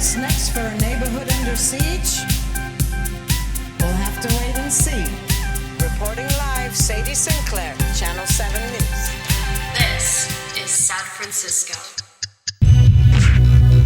What's next for a neighborhood under siege? We'll have to wait and see. Reporting live, Sadie Sinclair, Channel 7 News. This is San Francisco.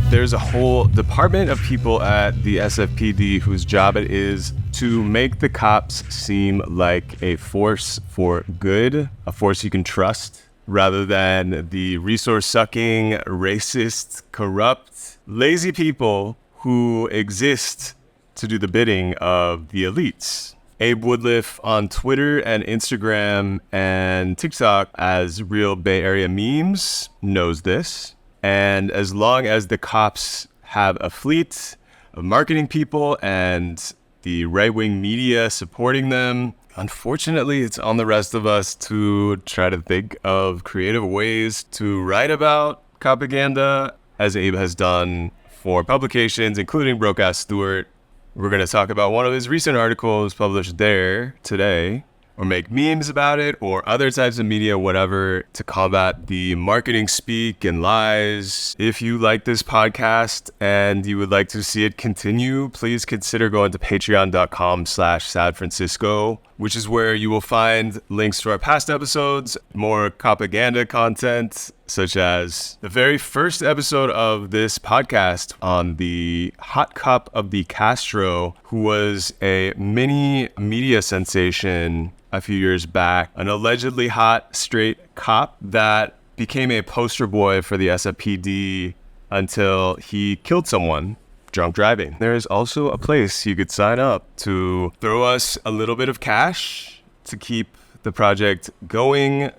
There's a whole department of people at the SFPD whose job it is to make the cops seem like a force for good, a force you can trust, rather than the resource-sucking, racist, corrupt, lazy people who exist to do the bidding of the elites. Abe Woodliff on Twitter and Instagram and TikTok as Real Bay Area Memes knows this. And as long as the cops have a fleet of marketing people and the right-wing media supporting them, unfortunately, it's on the rest of us to try to think of creative ways to write about Copaganda, as Abe has done for publications, including Broke-Ass Stewart. We're going to talk about one of his recent articles published there today, or make memes about it, or other types of media, whatever, to combat the marketing speak and lies. If you like this podcast and you would like to see it continue, please consider going to patreon.com/sadfrancisco, which is where you will find links to our past episodes, more Copaganda content, such as the very first episode of this podcast on the hot cop of the Castro, who was a mini media sensation a few years back, an allegedly hot straight cop that became a poster boy for the SFPD until he killed someone drunk driving. There is also a place you could sign up to throw us a little bit of cash to keep the project going.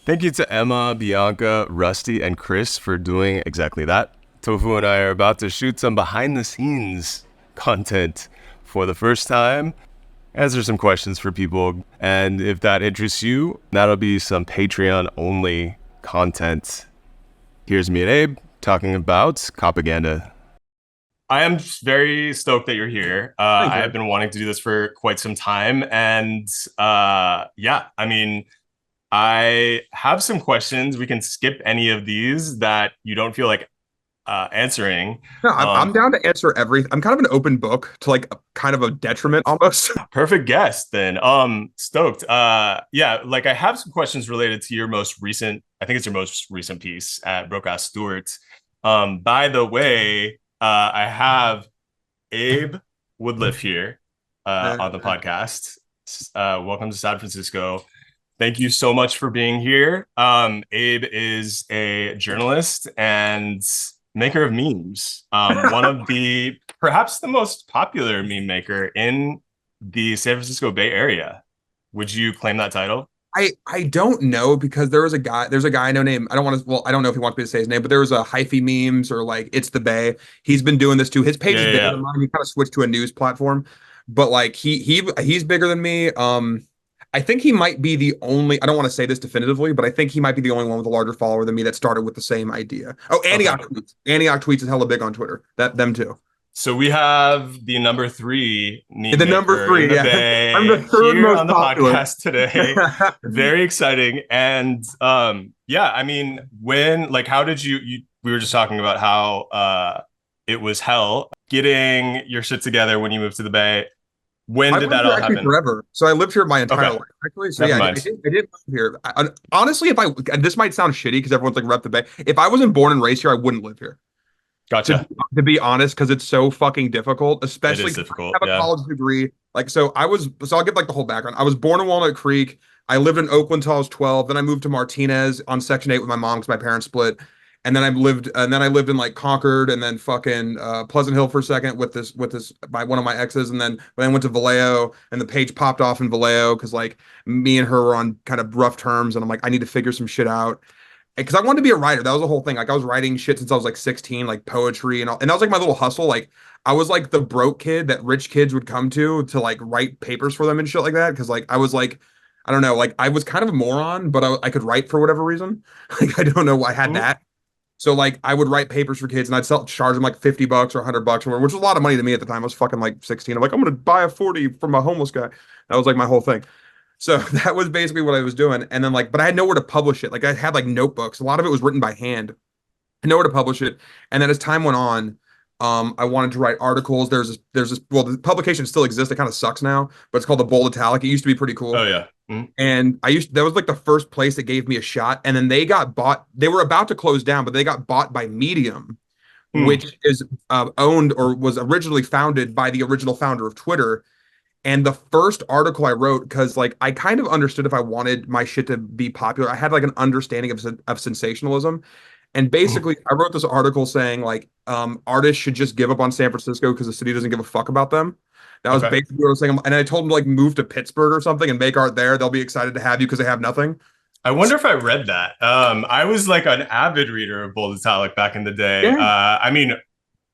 Thank you to Emma, Bianca, Rusty, and Chris for doing exactly that. Tofu and I are about to shoot some behind-the-scenes content for the first time, answer some questions for people, and if that interests you, that'll be some Patreon-only content. Here's me and Abe talking about Copaganda. I am very stoked that you're here. I have been wanting to do this for quite some time, and I have some questions. We can skip any of these that you don't feel like answering. No, I'm down to answer everything. I'm kind of an open book to like kind of a detriment almost. Perfect guest then. Stoked. I have some questions related to your most recent, I think it's your most recent piece at Broke-Ass Stewart. By the way, I have Abe Woodliff here on the podcast. Welcome to San Francisco. Thank you so much for being here. Abe is a journalist and maker of memes. One of perhaps the most popular meme maker in the San Francisco Bay Area. Would you claim that title? I don't know, because there's a guy I know named, I don't know if he wants me to say his name, but there was a hyphy memes or like It's the Bay. He's been doing this too. His page is bigger than mine. He kind of switched to a news platform, but like he's bigger than me. I think he might be the only, I don't want to say this definitively, but I think he might be the only one with a larger follower than me that started with the same idea. Oh, Antioch Tweets. Antioch Tweets is hella big on Twitter. Them too. So we have the number 3 meme the number 3, yeah. Bay I'm the third here most on the popular podcast today. Very exciting. And how did you we were just talking about how it was hell getting your shit together when you moved to the Bay. When did that all happen? Forever. So I lived here my entire life, actually. So I didn't live here. Honestly, this might sound shitty because everyone's like rep the Bay. If I wasn't born and raised here, I wouldn't live here. Gotcha. To be honest, because it's so fucking difficult, especially it is difficult. I have a college degree. So I'll give like the whole background. I was born in Walnut Creek. I lived in Oakland until I was 12. Then I moved to Martinez on Section 8 with my mom because my parents split. And then I lived in like Concord and then fucking Pleasant Hill for a second with one of my exes, and then I went to Vallejo, and the page popped off in Vallejo because like me and her were on kind of rough terms, and I'm like, I need to figure some shit out, because I wanted to be a writer. That was the whole thing. Like I was writing shit since I was like 16, like poetry and all, and that was like my little hustle. Like I was like the broke kid that rich kids would come to like write papers for them and shit like that, because like I was like, I don't know, like I was kind of a moron, but I could write for whatever reason. Like I don't know, I had that. So like I would write papers for kids, and I'd charge them like $50 or $100 or whatever, which was a lot of money to me at the time. I was fucking like 16. I'm like, I'm gonna buy a 40 from a homeless guy. That was like my whole thing. So that was basically what I was doing. And then like, but I had nowhere to publish it. Like I had like notebooks. A lot of it was written by hand. I had nowhere to publish it. And then as time went on, I wanted to write articles. There's this well, the publication still exists. It kind of sucks now, but it's called the Bold Italic. It used to be pretty Oh cool. yeah. Mhm. And that was like the first place that gave me a shot. And then they got bought. They were about to close down, but they got bought by Medium, Hmm. which is owned or was originally founded by the original founder of Twitter. And the first article I wrote, because like I kind of understood if I wanted my shit to be popular, I had like an understanding of sensationalism. And basically, I wrote this article saying like artists should just give up on San Francisco because the city doesn't give a fuck about them. That was Okay. basically what I was saying. And I told them to like move to Pittsburgh or something and make art there. They'll be excited to have you because they have nothing. I wonder if I read that. I was like an avid reader of Bold Italic back in the day. Yeah, I mean,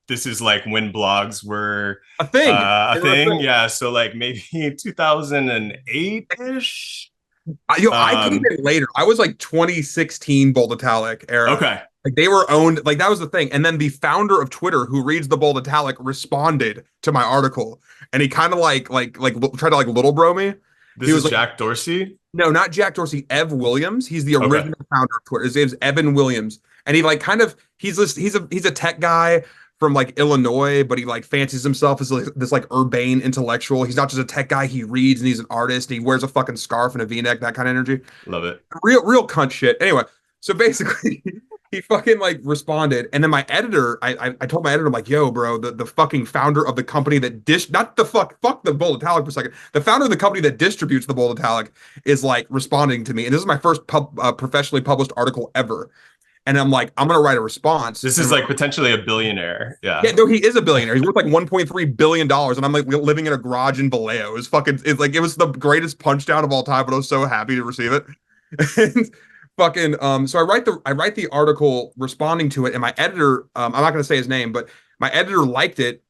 this is like when blogs were a thing. a They were a thing. thing. Yeah. So like maybe 2008-ish. I came in later. I was like 2016 Bold Italic era. Okay. Like they were owned, like that was the thing. And then the founder of Twitter, who reads the Bold Italic, responded to my article, and he kind of tried to like little bro me. This He is was like, Jack Dorsey. no, not Jack Dorsey, Ev Williams. He's the Okay. original founder of Twitter. His name's Evan Williams, and he like kind of he's a tech guy from like Illinois, but he like fancies himself as like, this like urbane intellectual. He's not just a tech guy. He reads and he's an artist. And he wears a fucking scarf and a V-neck, that kind of energy. Love it. Real cunt shit. Anyway, so basically he fucking like responded, and then my editor, I told my editor, I'm like, yo, bro, the fucking founder of the company that not the fuck the Bold Italic for a second. The founder of the company that distributes the Bold Italic is like responding to me, and this is my first professionally published article ever. And I'm like, I'm gonna write a response. This is like potentially a billionaire. Yeah. Yeah, no, he is a billionaire. He's worth like 1.3 billion dollars, and I'm like living in a garage in Vallejo. It was the greatest punch down of all time, but I was so happy to receive it. And fucking so I write the article responding to it, and my editor, I'm not gonna say his name, but my editor liked it,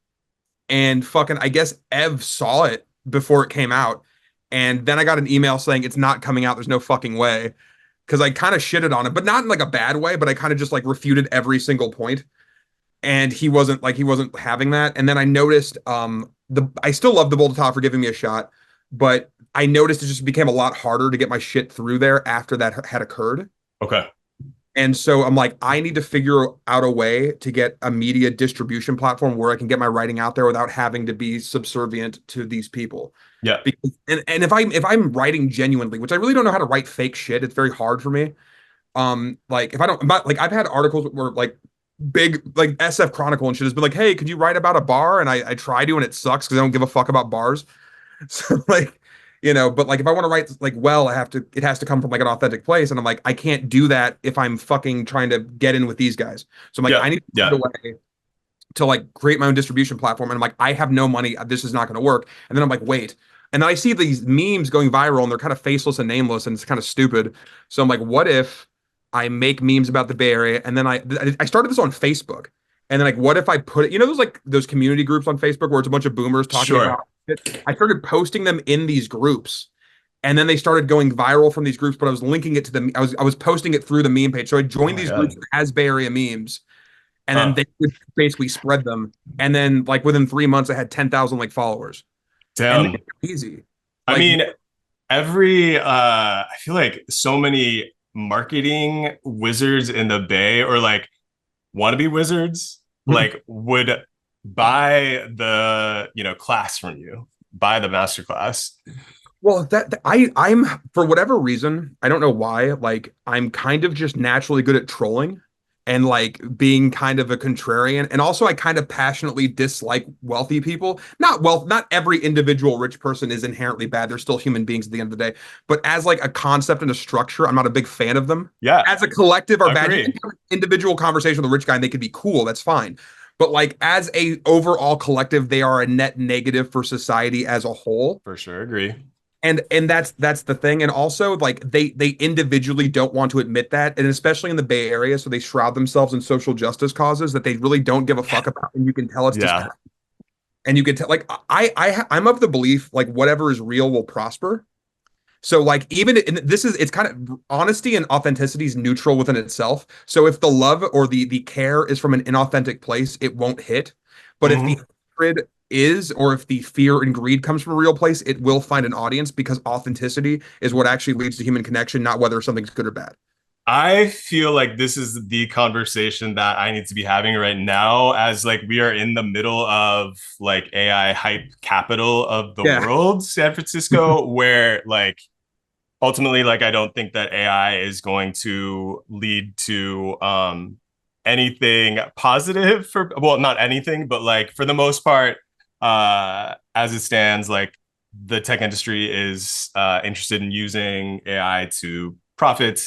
and fucking I guess Ev saw it before it came out, and then I got an email saying it's not coming out. There's no fucking way, because I kind of shitted on it, but not in like a bad way, but I kind of just like refuted every single point. And he wasn't having that. And then I noticed I still love the Bold Top for giving me a shot, but I noticed it just became a lot harder to get my shit through there after that had occurred. Okay. And so I'm like, I need to figure out a way to get a media distribution platform where I can get my writing out there without having to be subservient to these people. Yeah. Because, and if I'm writing genuinely, which I really don't know how to write fake shit, it's very hard for me. Like if I don't, but like I've had articles where like big like SF Chronicle and shit has been like, hey, could you write about a bar? And I try to, and it sucks because I don't give a fuck about bars. So like, but like if I want to write like it has to come from like an authentic place. And I'm like, I can't do that if I'm fucking trying to get in with these guys. So I'm like, Yeah. I need to Yeah. find a way to like create my own distribution platform. And I'm like, I have no money. This is not going to work. And then I'm like, wait. And then I see these memes going viral and they're kind of faceless and nameless and it's kind of stupid. So I'm like, what if I make memes about the Bay Area? And then I started this on Facebook. And then like, what if I put it, those like those community groups on Facebook where it's a bunch of boomers talking Sure. about it. I started posting them in these groups. And then they started going viral from these groups, but I was linking it to them. I was posting it through the meme page. So I joined these groups as Bay Area memes. And then they would basically spread them. And then like within 3 months, I had 10,000 like followers. Damn. And it's easy. I mean, I feel like so many marketing wizards in the Bay or like wannabe wizards like would buy the, class from you, buy the master class. Well, I'm for whatever reason, I don't know why, like I'm kind of just naturally good at trolling and like being kind of a contrarian. And also I kind of passionately dislike wealthy people. Not every individual rich person is inherently bad. They're still human beings at the end of the day. But as like a concept and a structure, I'm not a big fan of them. Yeah. As a collective or bad. Agree. You can have an individual conversation with a rich guy and they could be cool. That's fine. But like as a overall collective, they are a net negative for society as a whole. For sure. Agree. And that's the thing. And also like they individually don't want to admit that. And especially in the Bay Area. So they shroud themselves in social justice causes that they really don't give a fuck about. And you can tell it's just, and you can tell like I'm of the belief like whatever is real will prosper. So like even it's kind of honesty and authenticity is neutral within itself. So if the love or the care is from an inauthentic place, it won't hit. But if the hatred is, or if the fear and greed comes from a real place, it will find an audience because authenticity is what actually leads to human connection, not whether something's good or bad. I feel like this is the conversation that I need to be having right now, as like we are in the middle of like AI hype capital of the Yeah. world, San Francisco, where like ultimately, like I don't think that AI is going to lead to anything positive for, well, not anything, but like for the most part, as it stands, like the tech industry is interested in using AI to profit,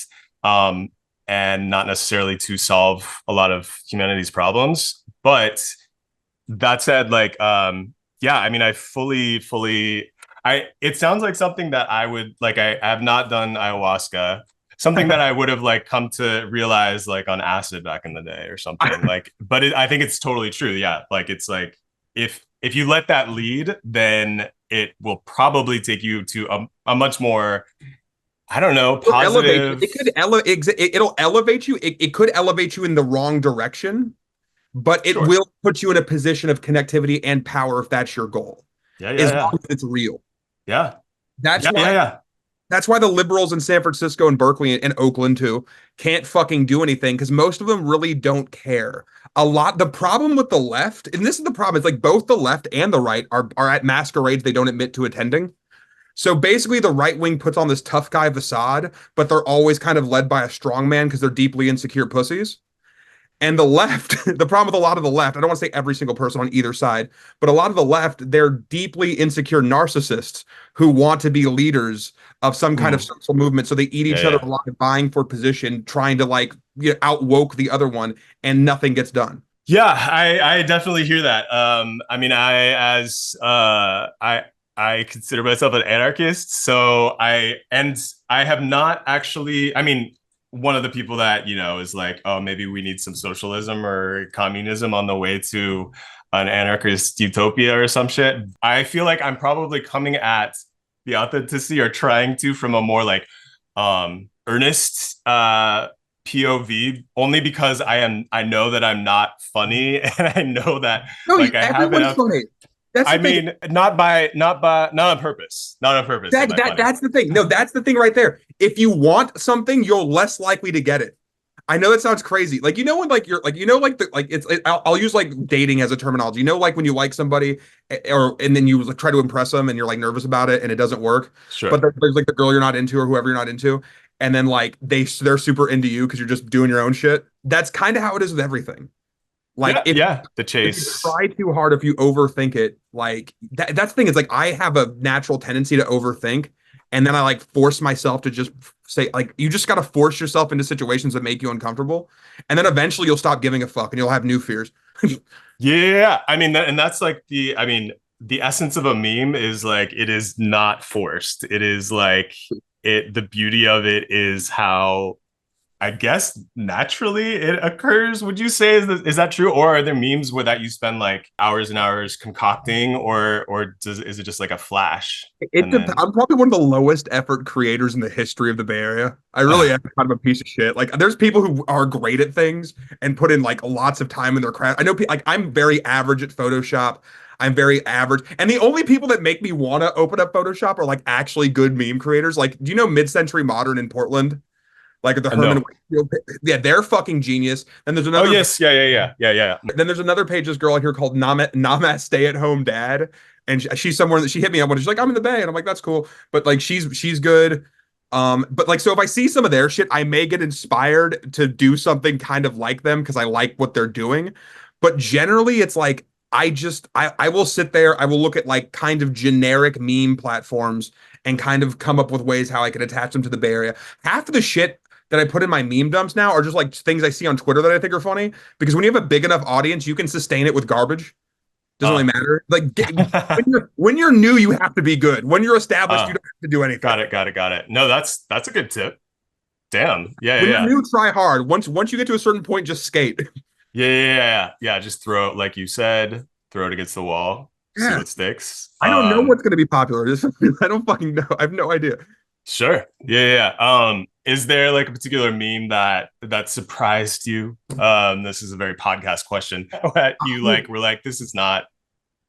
um, and not necessarily to solve a lot of humanity's problems. But that said, like, yeah, I mean, I fully, it sounds like something that I would like. I have not done ayahuasca, something that I would have like come to realize like on acid back in the day or something. Like, but I think it's totally true. Yeah, like it's like if you let that lead, then it will probably take you to a much more, I don't know, It'll elevate you. positive. It'll elevate you. It could elevate you in the wrong direction, but it Sure. will put you in a position of connectivity and power if that's your goal, Yeah, yeah, as yeah, long as it's real. yeah, That's yeah, yeah, why yeah. that's why the liberals in San Francisco and Berkeley and Oakland too can't fucking do anything because most of them really don't care. The problem with the left, and this is the problem, it's like both the left and the right are at masquerades they don't admit to attending. So basically, the right wing puts on this tough guy facade, but they're always kind of led by a strong man because they're deeply insecure pussies. And the left, the problem with a lot of the left, I don't want to say every single person on either side, but a lot of the left, they're deeply insecure narcissists who want to be leaders of some kind of Mm. social movement. So they eat Yeah, each other yeah. alive, vying for position, trying to like out woke the other one, and nothing gets done. Yeah, I definitely hear that. I mean, I consider myself an anarchist, so I have not actually. I mean, one of the people that is like, oh, maybe we need some socialism or communism on the way to an anarchist utopia or some shit. I feel like I'm probably coming at the authenticity or trying to from a more like earnest POV, only because I know that I'm not funny and I know that No, like I have everyone's enough. funny. That's I the thing. mean, not on purpose. Not on purpose am I funny. That's the thing. No, that's the thing right there. If you want something, you're less likely to get it. I know that sounds crazy. Like when like you're like like the like I'll use like dating as a terminology. Like when you like somebody or and then you like, try to impress them and you're like nervous about it and it doesn't work. But Sure. there's like the girl you're not into or whoever you're not into, and then like they're super into you because you're just doing your own shit. That's kind of how it is with everything. Like Yeah, yeah. The if you chase. try too hard, if you overthink it, like that's the thing. It's like I have a natural tendency to overthink, and then I like force myself to just say like you just got to force yourself into situations that make you uncomfortable, and then eventually you'll stop giving a fuck and you'll have new fears. Yeah. I mean, and that's like I mean, the essence of a meme is like it is not forced. It is like the beauty of it is how I guess naturally it occurs. Would you say is that true, or are there memes where that you spend like hours and hours concocting, or is it just like a flash and then? I'm probably one of the lowest effort creators in the history of the Bay Area. I really am kind of a piece of shit. Like, there's people who are great at things and put in like lots of time in their craft. I know, like, I'm very average at Photoshop. I'm very average, and the only people that make me want to open up Photoshop are like actually good meme creators. Like, do you know Mid-Century Modern in Portland? Like the Herman No. Wakefield, yeah, they're fucking genius. Then there's Oh another yes, yeah. then there's another page, this girl out here called Nama Stay at Home Dad. And she's somewhere that she hit me up when she's like, I'm in the Bay. And I'm like, that's cool. But like she's good. But like so if I see some of their shit, I may get inspired to do something kind of like them because I like what they're doing. But generally it's like I will sit there, I will look at like kind of generic meme platforms and kind of come up with ways how I can attach them to the Bay Area. Half of the shit that I put in my meme dumps now are just like things I see on Twitter that I think are funny. Because when you have a big enough audience, you can sustain it with garbage. Doesn't really Uh, matter. Like when you're new, you have to be good. When you're established, you uh, don't have to do anything. got it. No, that's a good tip. Damn. Yeah, When you're yeah, new, try hard. Once you get to a certain point, just skate. yeah. Just throw it, like you said, throw it against the wall, see Yeah. what sticks. I don't know what's gonna be popular. I don't fucking know. I have no idea. Sure. Yeah. Is there like a particular meme that surprised you? This is a very podcast question. That you like were like, this is not,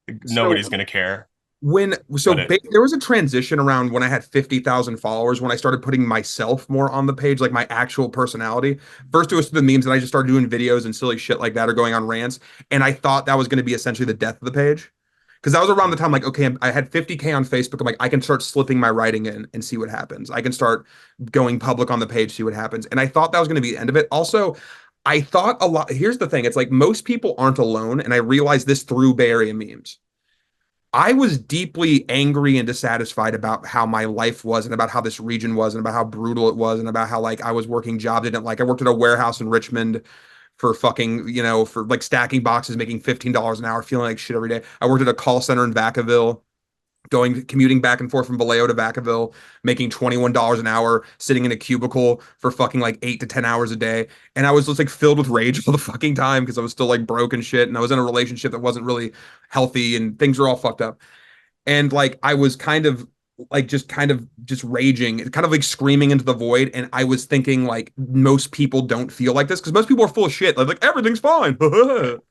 So nobody's gonna care. But it, There was a transition around when I had 50,000 followers when I started putting myself more on the page, like my actual personality. First it was the memes, and I just started doing videos and silly shit like that or going on rants. And I thought that was going to be essentially the death of the page. Because that was around the time, like, okay, I had 50K on Facebook. I'm like, I can start slipping my writing in and see what happens. I can start going public on the page, see what happens. And I thought that was going to be the end of it. Also, I thought a lot. Here's the thing. It's like most people aren't alone. And I realized this through Bay Area memes. I was deeply angry and dissatisfied about how my life was and about how this region was and about how brutal it was and about how like I was working jobs I didn't like. I worked at a warehouse in Richmond for fucking, for like stacking boxes, making $15 an hour, feeling like shit every day. I worked at a call center in Vacaville, commuting back and forth from Vallejo to Vacaville, making $21 an hour, sitting in a cubicle for fucking like 8 to 10 hours a day. And I was just like filled with rage all the fucking time because I was still like broke and shit. And I was in a relationship that wasn't really healthy and things were all fucked up. And like I was kind of just raging, kind of like screaming into the void. And I was thinking like most people don't feel like this because most people are full of shit. Like everything's fine.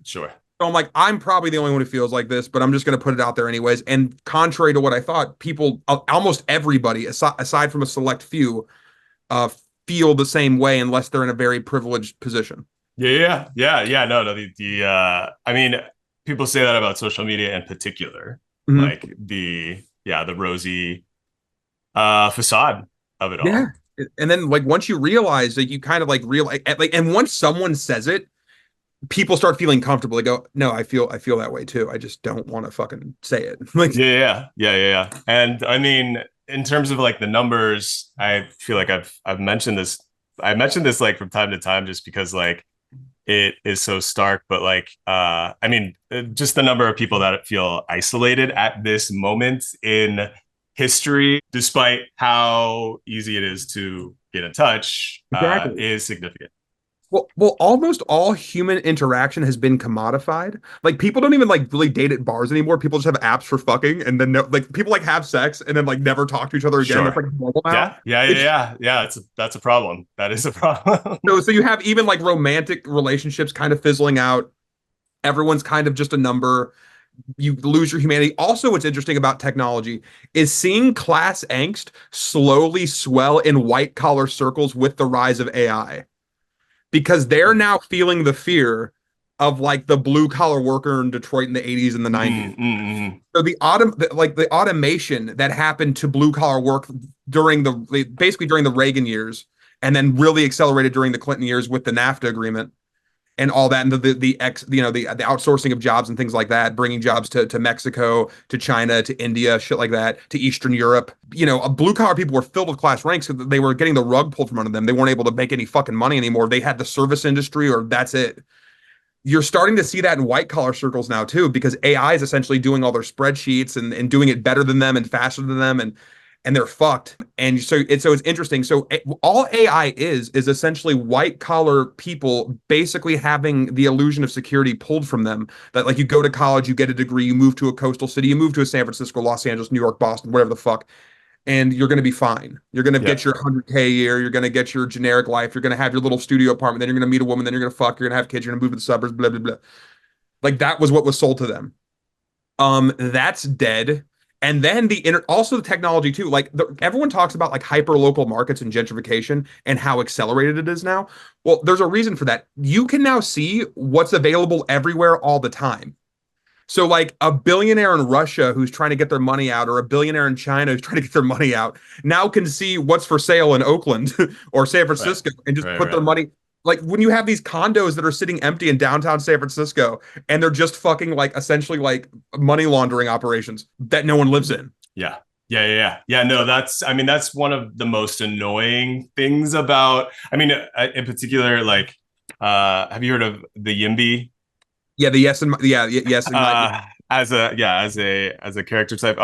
sure. So I'm like, I'm probably the only one who feels like this, but I'm just going to put it out there anyways. And contrary to what I thought, people, almost everybody, aside from a select few, uh, feel the same way unless they're in a very privileged position. Yeah. No. I mean, people say that about social media in particular, Mhm. like the rosy facade of it Yeah. all. And then like once you realize that you kind of like realize like, and once someone says it, people start feeling comfortable. They go, no, I feel that way too. I just don't want to fucking say it. Like, Yeah. And I mean, in terms of like the numbers, I feel like I've mentioned this. I mentioned this like from time to time, just because like it is so stark. But like, I mean, just the number of people that feel isolated at this moment in history, despite how easy it is to get in touch, exactly. is significant. Well, almost all human interaction has been commodified. Like people don't even like really date at bars anymore. People just have apps for fucking, and then like people like have sex and then like never talk to each other again. That's Sure. like normal now. It's Yeah. That's a problem. That is a problem. so you have even like romantic relationships kind of fizzling out. Everyone's kind of just a number. You lose your humanity. Also, what's interesting about technology is seeing class angst slowly swell in white collar circles with the rise of AI because they're now feeling the fear of like the blue collar worker in Detroit in the 80s and the 90s. So the automation that happened to blue collar work during basically during the Reagan years and then really accelerated during the Clinton years with the NAFTA agreement and all that and the outsourcing of jobs and things like that, bringing jobs to Mexico, to China, to India, shit like that, to Eastern Europe. Blue collar people were filled with class ranks because they were getting the rug pulled from under them. They weren't able to make any fucking money anymore. They had the service industry or that's it. You're starting to see that in white collar circles now too, because AI is essentially doing all their spreadsheets and doing it better than them and faster than them and they're fucked. And so it's interesting. So all AI is essentially white collar people basically having the illusion of security pulled from them. That like you go to college, you get a degree, you move to a coastal city, you move to a San Francisco, Los Angeles, New York, Boston, whatever the fuck, and you're going to be fine. You're going to Yeah. get your 100K a year. You're going to get your generic life. You're going to have your little studio apartment. Then you're going to meet a woman. Then you're going to fuck. You're going to have kids. You're going to move to the suburbs. Blah blah blah. Like that was what was sold to them. That's dead. And then also the technology too. Like everyone talks about like hyper local markets and gentrification and how accelerated it is now. Well, there's a reason for that. You can now see what's available everywhere all the time. So like a billionaire in Russia who's trying to get their money out, or a billionaire in China who's trying to get their money out, now can see what's for sale in Oakland or San Right. Francisco and just Right. put their Right. money. Like when you have these condos that are sitting empty in downtown San Francisco and they're just fucking like essentially like money laundering operations that no one lives in. Yeah. No, I mean, that's one of the most annoying things about, I mean, in particular, like, have you heard of the YIMBY? Yeah, the yes and yes and my, As a character type.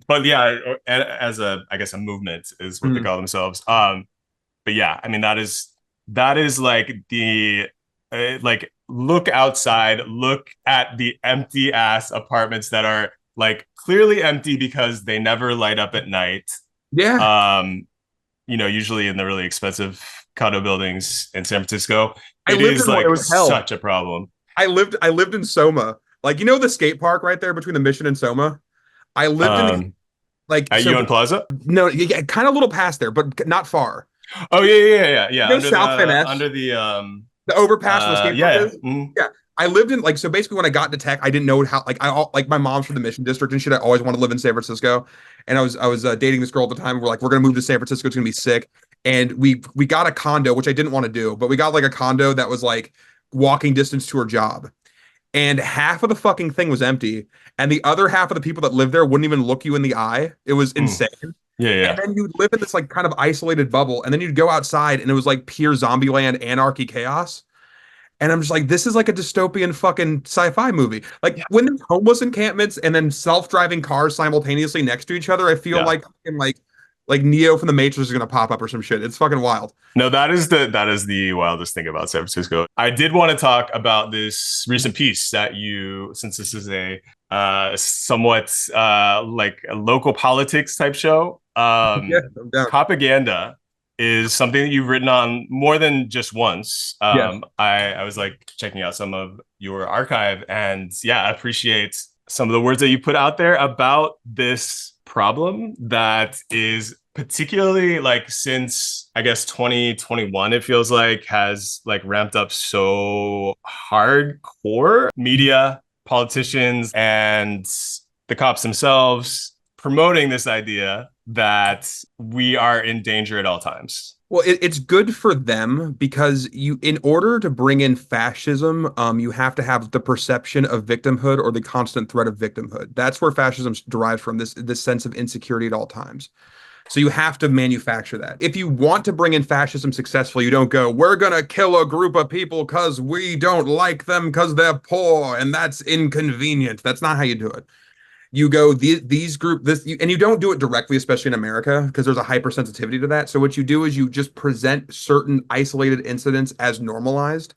But yeah, as I guess a movement is what they call themselves. But yeah, I mean, that is like like look outside, look at the empty ass apartments that are like clearly empty because they never light up at night. yeah. Usually in the really expensive condo buildings in San Francisco, I it lived is in one. It like was hell. such a problem. I lived in Soma. Like the skate park right there between the Mission and Soma. I lived in the Um, like at so UN Plaza? no, yeah, kind of a little past there, but not far. Oh yeah. You know South Van Ness, Under the the overpass where the skate park is. mhm. Yeah, I lived in like so basically when I got into tech, I didn't know how like my mom's from the Mission District and shit. I always wanted to live in San Francisco, and I was dating this girl at the time. We're like, we're gonna move to San Francisco. It's gonna be sick, and we got a condo, which I didn't want to do, but we got like a condo that was like walking distance to her job, and half of the fucking thing was empty, and the other half of the people that lived there wouldn't even look you in the eye. It was Mm. insane. Yeah, And yeah. then you'd live in this like kind of isolated bubble, and then you'd go outside, and it was like pure zombie land, anarchy, chaos. And I'm just like, this is like a dystopian fucking sci-fi movie. Like when there's homeless encampments and then self-driving cars simultaneously next to each other, I feel Yeah. like fucking like Neo from the Matrix is gonna pop up or some shit. It's fucking wild. No, that is the wildest thing about San Francisco. I did want to talk about this recent piece that you, since this is a somewhat like a local politics type show. Yeah, I'm down. Copaganda is something that you've written on more than just once. Yes. I was like checking out some of your archive, and yeah, I appreciate some of the words that you put out there about this problem that is particularly like since I guess 2021 it feels like has like ramped up so hardcore media, politicians, and the cops themselves promoting this idea that we are in danger at all times. Well, it's good for them because in order to bring in fascism, you have to have the perception of victimhood or the constant threat of victimhood. That's where fascism derives from, this sense of insecurity at all times. So you have to manufacture that. If you want to bring in fascism successfully, you don't go, we're going to kill a group of people because we don't like them because they're poor and that's inconvenient. That's not how you do it. You go these group this you, and you don't do it directly, especially in America, because there's a hypersensitivity to that. So what you do is you just present certain isolated incidents as normalized,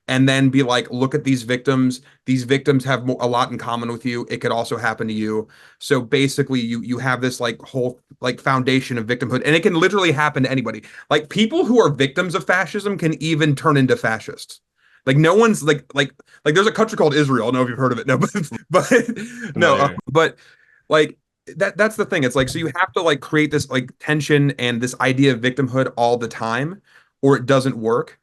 and then be like, look at these victims. These victims have a lot in common with you. It could also happen to you. So basically, you have this like whole like foundation of victimhood, and it can literally happen to anybody. Like people who are victims of fascism can even turn into fascists. Like no one's like there's a country called Israel. I don't know if you've heard of it. No, but no, Familiar. but like that's the thing. It's like so you have to like create this like tension and this idea of victimhood all the time, or it doesn't work.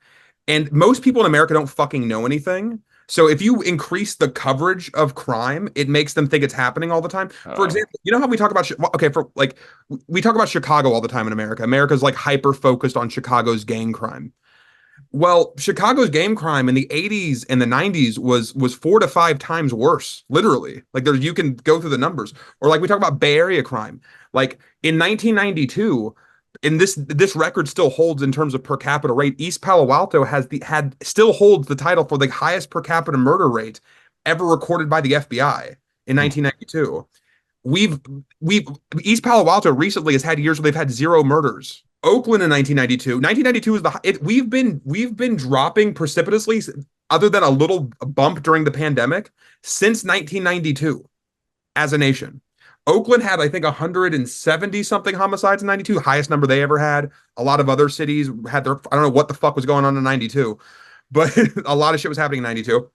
And most people in America don't fucking know anything. So if you increase the coverage of crime, it makes them think it's happening all the time. For Oh. example, you know how we talk about okay, for like we talk about Chicago all the time in America. America's like hyper focused on Chicago's gang crime. Well, Chicago's game crime in the 80s and the 90s was 4 to 5 times worse, literally. Like there you can go through the numbers. Or like we talk about Bay Area crime. Like in 1992, and this record still holds in terms of per capita rate. East Palo Alto had still holds the title for the highest per capita murder rate ever recorded by the FBI in 1992. We've we've East Palo Alto recently has had years where they've had zero murders. Oakland in 1992. 1992 is we've been dropping precipitously other than a little bump during the pandemic since 1992 as a nation. Oakland had, I think, 170 something homicides in 92, highest number they ever had. A lot of other cities had I don't know what the fuck was going on in 92, but a lot of shit was happening in 92.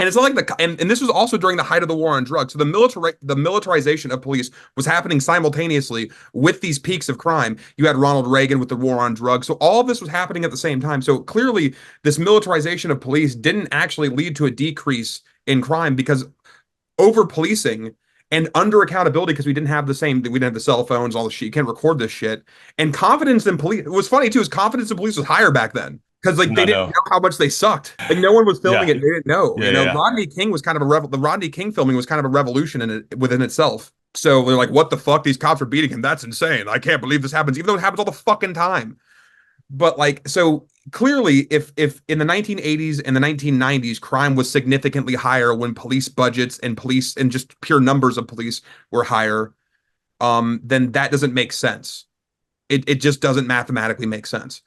And it's not like and this was also during the height of the war on drugs. So the militarization of police was happening simultaneously with these peaks of crime. You had Ronald Reagan with the war on drugs. So all of this was happening at the same time. So clearly this militarization of police didn't actually lead to a decrease in crime because over policing and under accountability because we didn't have the cell phones, all the shit. You can't record this shit. And confidence in police. It was funny too, is confidence in police was higher back then. Because like they didn't know how much they sucked. Like no one was filming it. They didn't know. Rodney King was kind of the Rodney King filming was kind of a revolution within itself. So they're like, what the fuck? These cops are beating him. That's insane. I can't believe this happens, even though it happens all the fucking time. But like, so clearly, if in the 1980s and the 1990s, crime was significantly higher when police budgets and police and just pure numbers of police were higher, then that doesn't make sense. It just doesn't mathematically make sense.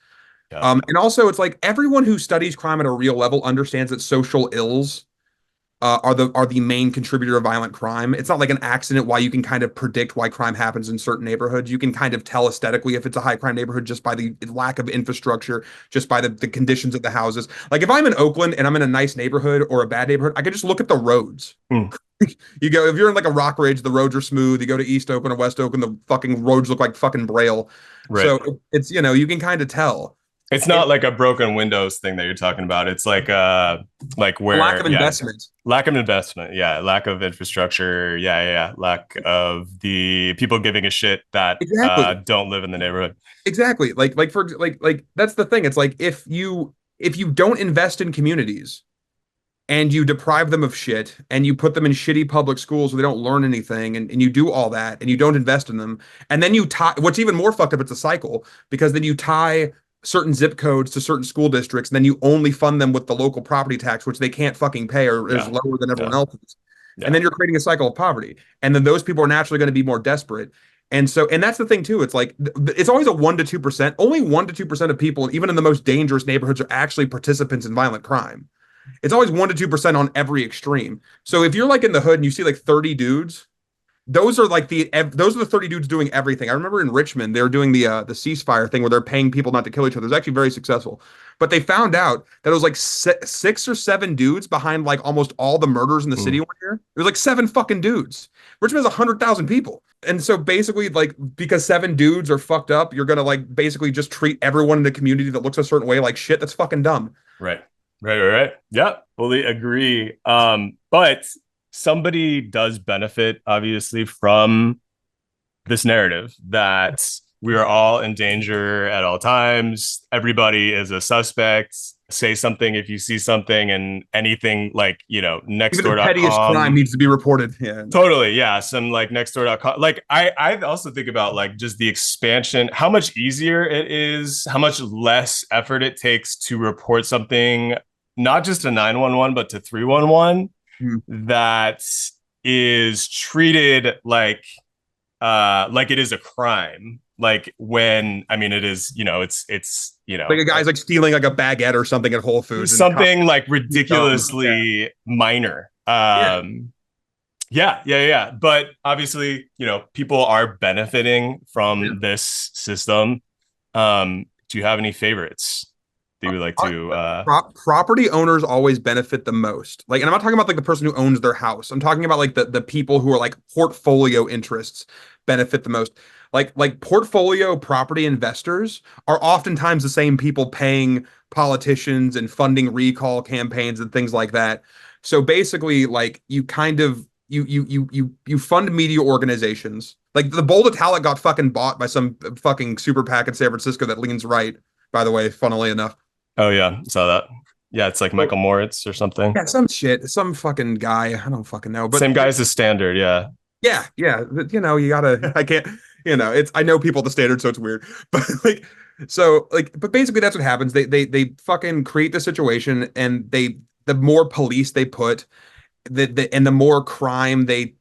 Yeah. And also, it's like everyone who studies crime at a real level understands that social ills are the main contributor of violent crime. It's not like an accident why you can kind of predict why crime happens in certain neighborhoods. You can kind of tell aesthetically if it's a high crime neighborhood just by the lack of infrastructure, just by the conditions of the houses. Like if I'm in Oakland and I'm in a nice neighborhood or a bad neighborhood, I can just look at the roads. You go if you're in like a Rock Ridge, the roads are smooth. You go to East Oakland or West Oakland, the fucking roads look like fucking Braille. Right. So it's you can kind of tell. It's And not like a broken windows thing that you're talking about. It's like a lack where, of yeah, investment. lack of investment. Yeah. Lack of infrastructure. Yeah. Yeah. Yeah. Lack of the people giving a shit that Exactly. don't live in the neighborhood. Exactly. Like that's the thing. It's like if you don't invest in communities and you deprive them of shit and you put them in shitty public schools where they don't learn anything and you do all that and you don't invest in them and then you tie what's even more fucked up, it's a cycle because then you tie certain zip codes to certain school districts and then you only fund them with the local property tax which they can't fucking pay or is Yeah. lower than everyone Yeah. else's. And Yeah. then you're creating a cycle of poverty and then those people are naturally going to be more desperate. And that's the thing too. It's like it's always a 1 to 2%. Only 1 to 2% of people, even in the most dangerous neighborhoods, are actually participants in violent crime. It's always 1 to 2% on every extreme. So if you're like in the hood and you see like 30 dudes, those are the 30 dudes doing everything. I remember in Richmond they were doing the ceasefire thing where they're paying people not to kill each other. It's actually very successful. But they found out that it was like 6 or 7 dudes behind like almost all the murders in the city Mm. one year. It was like 7 fucking dudes. Richmond has 100,000 people. And so basically, like, because 7 dudes are fucked up, you're gonna like basically just treat everyone in the community that looks a certain way like shit. That's fucking dumb. Right. Right. Yeah, fully agree. But somebody does benefit, obviously, from this narrative that we are all in danger at all times. Everybody is a suspect. Say something if you see something, and anything like, Even the pettiest crime nextdoor.com. needs to be reported. Yeah. Totally. Yeah. Some like nextdoor.com. Like I also think about like just the expansion, how much easier it is, how much less effort it takes to report something, not just to 911, but to 311 Mm. that is treated like it is a crime. Like when, I mean, it is, Like a guy's like stealing like a baguette or something at Whole Foods and something like dumb. ridiculously minor. Yeah. Yeah. But obviously, people are benefiting Yeah. from this system. Do you have any favorites that you would like to? Property owners always benefit the most. Like, and I'm not talking about like the person who owns their house. I'm talking about like the people who are like portfolio interests benefit the most. Like portfolio property investors are oftentimes the same people paying politicians and funding recall campaigns and things like that. So basically, like you kind of you fund media organizations. Like the Bold Italic got fucking bought by some fucking super PAC in San Francisco that leans right, by the way, funnily enough. Oh yeah, saw that. Yeah, it's like Michael Moritz or something. Yeah, some shit, some fucking guy. I don't fucking know, but Same guy as the Standard. Yeah. yeah. You gotta. I can't. It's. I know people at the Standard, so it's weird. But but basically, that's what happens. They fucking create the situation, and the more police they put, and the more crime they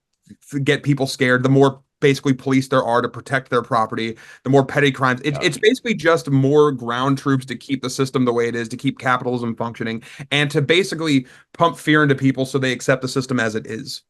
get people scared, the more basically police there are to protect their property, the more petty crimes. It's basically just more ground troops to keep the system the way it is, to keep capitalism functioning, and to basically pump fear into people so they accept the system as it is.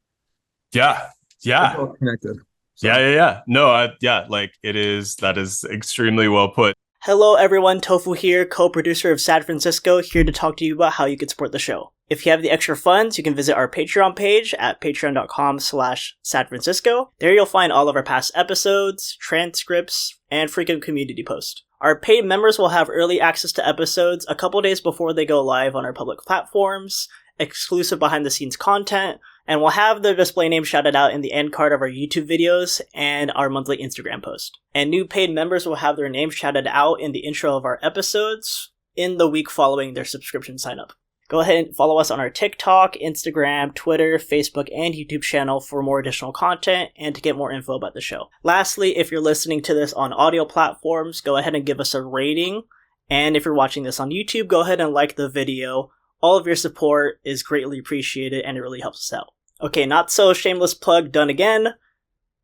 Yeah. It's Yeah. all connected. So, Yeah. No, yeah, like it is. That is extremely well put. Hello everyone, Tofu here, co-producer of San Francisco, here to talk to you about how you can support the show. If you have the extra funds, you can visit our Patreon page at patreon.com/San Francisco. There you'll find all of our past episodes, transcripts, and frequent community posts. Our paid members will have early access to episodes a couple days before they go live on our public platforms, exclusive behind-the-scenes content, and we'll have their display name shouted out in the end card of our YouTube videos and our monthly Instagram post. And new paid members will have their names shouted out in the intro of our episodes in the week following their subscription sign-up. Go ahead and follow us on our TikTok, Instagram, Twitter, Facebook, and YouTube channel for more additional content and to get more info about the show. Lastly, if you're listening to this on audio platforms, go ahead and give us a rating. And if you're watching this on YouTube, go ahead and like the video. All of your support is greatly appreciated and it really helps us out. Okay, not so shameless plug done again.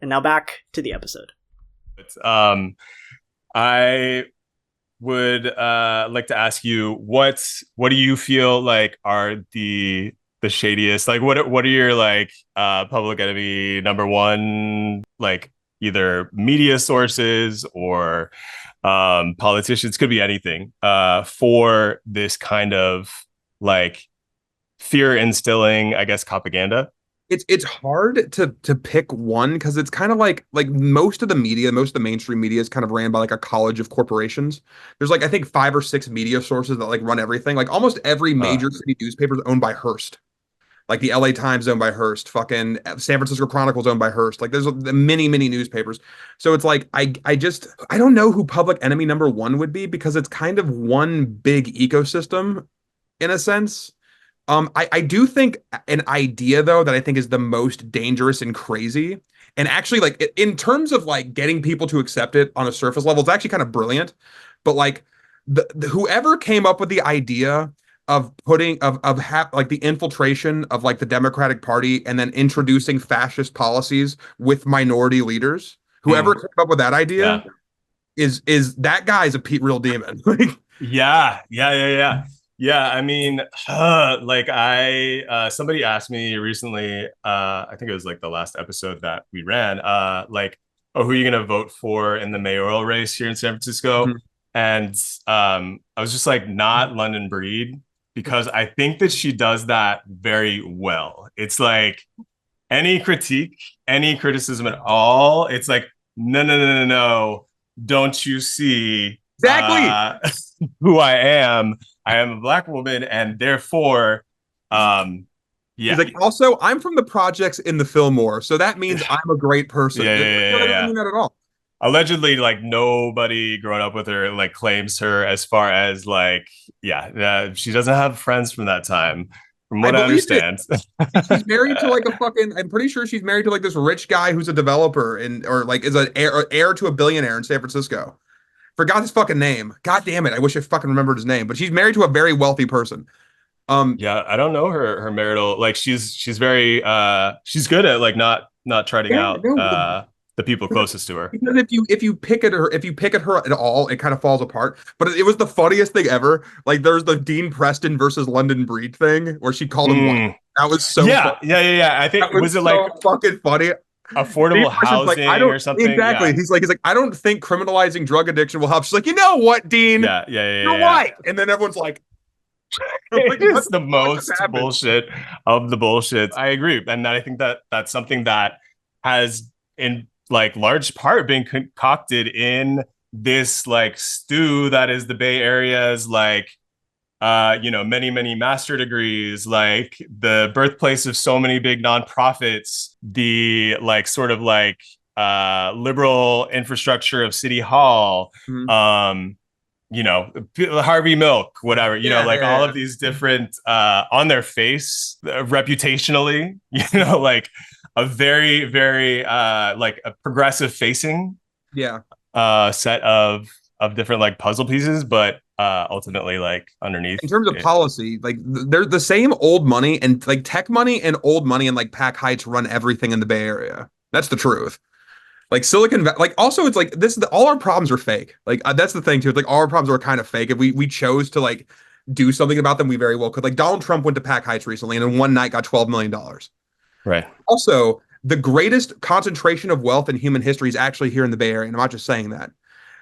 And now back to the episode. I would like to ask you what do you feel like are the shadiest, like what are your like public enemy number one, like either media sources or politicians, could be anything, for this kind of like fear instilling, I guess, propaganda? it's hard to pick one because it's kind of like most of the media, most of the mainstream media is kind of ran by like a college of corporations. There's like I think 5 or 6 media sources that like run everything. Like almost every Uh, major city newspaper is owned by Hearst. Like the LA Times owned by Hearst, fucking San Francisco Chronicle's owned by Hearst. Like there's many newspapers. So it's like I don't know who public enemy number one would be because it's kind of one big ecosystem in a sense. I do think an idea though that I think is the most dangerous and crazy, and actually like in terms of like getting people to accept it on a surface level, it's actually kind of brilliant. But like whoever came up with the idea of putting like the infiltration of like the Democratic Party and then introducing fascist policies with minority leaders, whoever came up with that idea yeah. is that guy's a real demon. Like Yeah. Yeah, I mean, like somebody asked me recently, I think it was like the last episode that we ran, like, oh, who are you gonna vote for in the mayoral race here in San Francisco? Mhm. And I was just like, not London Breed, because I think that she does that very well. It's like any critique, any criticism at all, it's like, no. Don't you see Exactly. who I am? I am a black woman, and therefore, He's yeah, like, also, I'm from the projects in the Fillmore, so that means I'm a great person. yeah, It's like, yeah, no, yeah, that doesn't yeah. mean that at all. Allegedly, like nobody growing up with her like claims her as far as like, yeah, she doesn't have friends from that time, from I what I believe it. understand. And she's married to like a fucking, I'm pretty sure she's married to like this rich guy who's a developer and or like is an heir to a billionaire in San Francisco. Forgot his fucking name. God damn it. I wish I fucking remembered his name, but she's married to a very wealthy person. Um, Yeah, I don't know her marital, like she's very she's good at like not trotting yeah, out no, the people closest to her. because if you pick at her at all, it kind of falls apart. But it was the funniest thing ever. Like there's the Dean Preston versus London Breed thing where she called him white. Mm. That was so funny. Yeah. I think That was was it like so fucking funny. Dean affordable Preston's like, I housing don't or something? exactly. Yeah. He's like, I don't think criminalizing drug addiction will help. She's like, you know what, Dean? You're Yeah. white. And then everyone's like, It like, what is the the fuck just most happened? bullshit of the bullshit. I agree. And I think that that's something that has in like large part been concocted in this like stew that is the Bay Area's like many master degrees, like the birthplace of so many big nonprofits, the like sort of like liberal infrastructure of City Hall, Mhm. um Harvey Milk, whatever, like all Yeah. of these different on their face, reputationally, like a very like a progressive facing Yeah. set of different like puzzle pieces, but ultimately like underneath In terms of it. policy, like they're the same old money and like tech money and old money and like Pac Heights run everything in the Bay Area. That's the truth. Like like also it's like all our problems are fake. Like that's the thing too. It's like all our problems are kind of fake. If we chose to like do something about them, we very well could. Like Donald Trump went to Pac Heights recently and in one night got $12 million. Right. Also, the greatest concentration of wealth in human history is actually here in the Bay Area. And I'm not just saying that.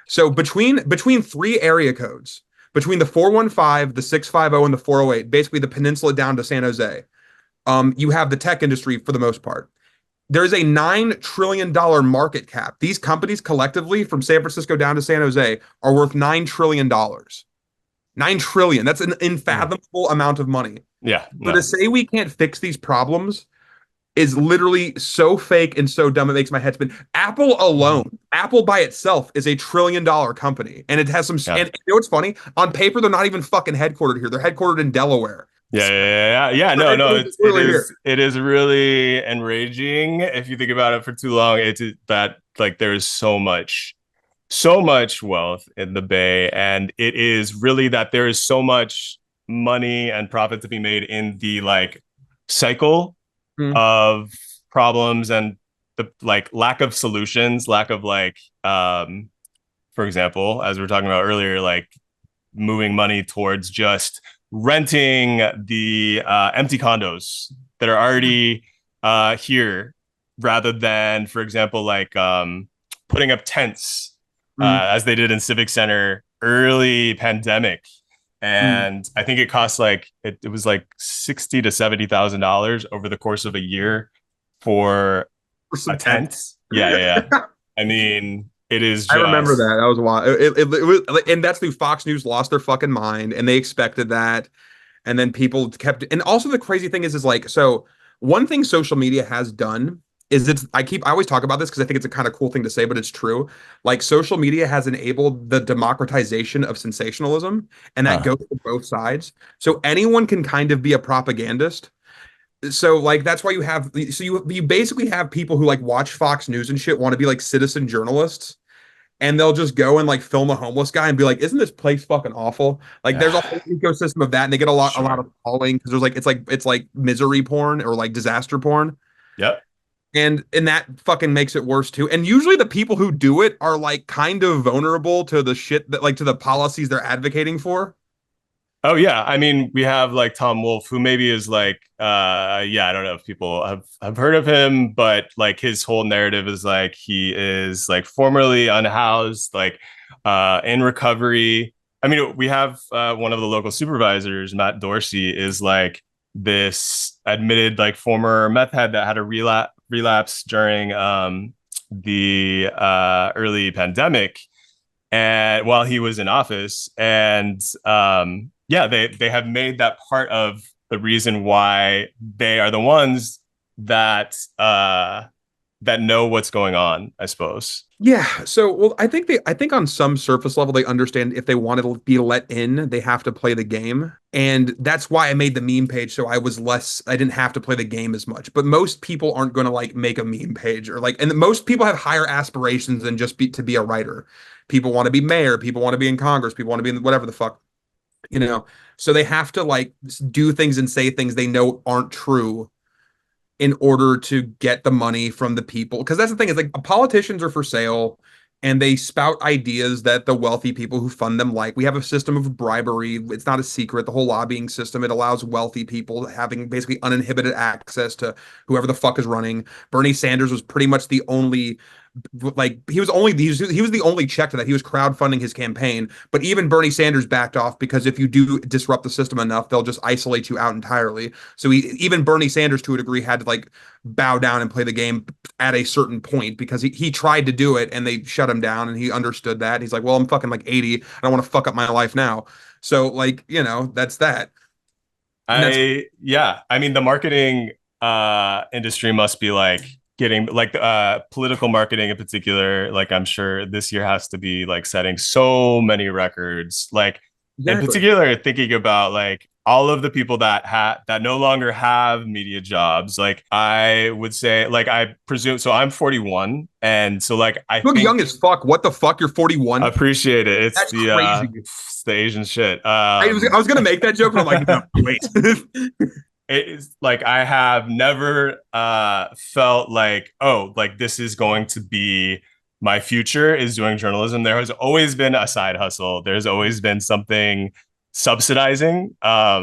So between three area codes, between the 415, the 650, and the 408, basically the peninsula down to San Jose, you have the tech industry for the most part. There's a $9 trillion market cap. These companies collectively, from San Francisco down to San Jose, are worth $9 trillion. 9 trillion. That's an Mm. unfathomable amount of money. Yeah. So No. to say we can't fix these problems is literally so fake and so dumb it makes my head spin. Apple Mhm. alone, Apple by itself is a $1 trillion company, and it has some. Yeah. And you know what's funny? On paper, they're not even fucking headquartered here. They're headquartered in Delaware. Yeah. Their No, headquarters is literally here. it is really enraging if you think about it for too long. It's that like there is so much wealth in the Bay, and it is really that there is so much money and profit to be made in the like cycle Hmm. of problems and the like lack of solutions, lack of like for example, as we were talking about earlier, like moving money towards just renting the empty condos that are already here rather than, for example, like putting up tents Hmm. as they did in Civic Center early pandemic. Hmm. And I think it cost like it was like $60,000 to $70,000 over the course of a year for For a some tent. tents. Yeah. I mean, it is I remember just that. That was wild. It was, and that's the Fox News lost their fucking mind, and they expected that. And then people kept, and also the crazy thing is like, so one thing social media has done is I always talk about this because I think it's a kind of cool thing to say, but it's true. Like social media has enabled the democratization of sensationalism, and that uh, goes to both sides. So anyone can kind of be a propagandist. So like that's why you basically have people who like watch Fox News and shit want to be like citizen journalists, and they'll just go and like film a homeless guy and be like, "Isn't this place fucking awful?" Like, there's a whole ecosystem of that, and they get a lot sure. of following because there's like it's like misery porn or like disaster porn, Yep. and that fucking makes it worse too. And usually the people who do it are like kind of vulnerable to the shit that like to the policies they're advocating for. Oh yeah, I mean we have like Tom Wolfe, who maybe is like, yeah, I don't know if people have heard of him, but like his whole narrative is like he is like formerly unhoused, like in recovery. I mean, we have one of the local supervisors, Matt Dorsey, is like this admitted like former meth head that had a relapse during the early pandemic and while he was in office, and yeah, they have made that part of the reason why they are the ones that that know what's going on, I suppose. Yeah. So, well, I think on some surface level they understand if they want to be let in, they have to play the game. And that's why I made the meme page so I didn't have to play the game as much. But most people aren't going to like make a meme page or like, and most people have higher aspirations than just to be a writer. People want to be mayor, people want to be in Congress, people want to be in whatever the fuck, you know. So they have to like do things and say things they know aren't true in order to get the money from the people. Because that's the thing is like politicians are for sale and they spout ideas that the wealthy people who fund them like. We have a system of bribery. It's not a secret. The whole lobbying system, it allows wealthy people having basically uninhibited access to whoever the fuck is running. Bernie Sanders was pretty much the only like he was the only check to that. He was crowdfunding his campaign, but even Bernie Sanders backed off because if you do disrupt the system enough, they'll just isolate you out entirely. So even Bernie Sanders to a degree had to like bow down and play the game at a certain point because he tried to do it and they shut him down and he understood that. He's like, well, I'm fucking like 80. I don't want to fuck up my life now. So like, that's that. And that's I mean the marketing industry must be like getting like political marketing in particular, like I'm sure this year has to be like setting so many records, like in exactly. particular thinking about like all of the people that no longer have media jobs. Like I would say, like I presume, so I'm 41, and so like I You look young think as fuck. What the fuck? You're 41? appreciate it. That's crazy. It's the Asian shit. I was gonna make that joke, but I'm like, no, wait. It's like I have never felt like, oh, like this is going to be my future is doing journalism. There has always been a side hustle. There's always been something subsidizing Yeah.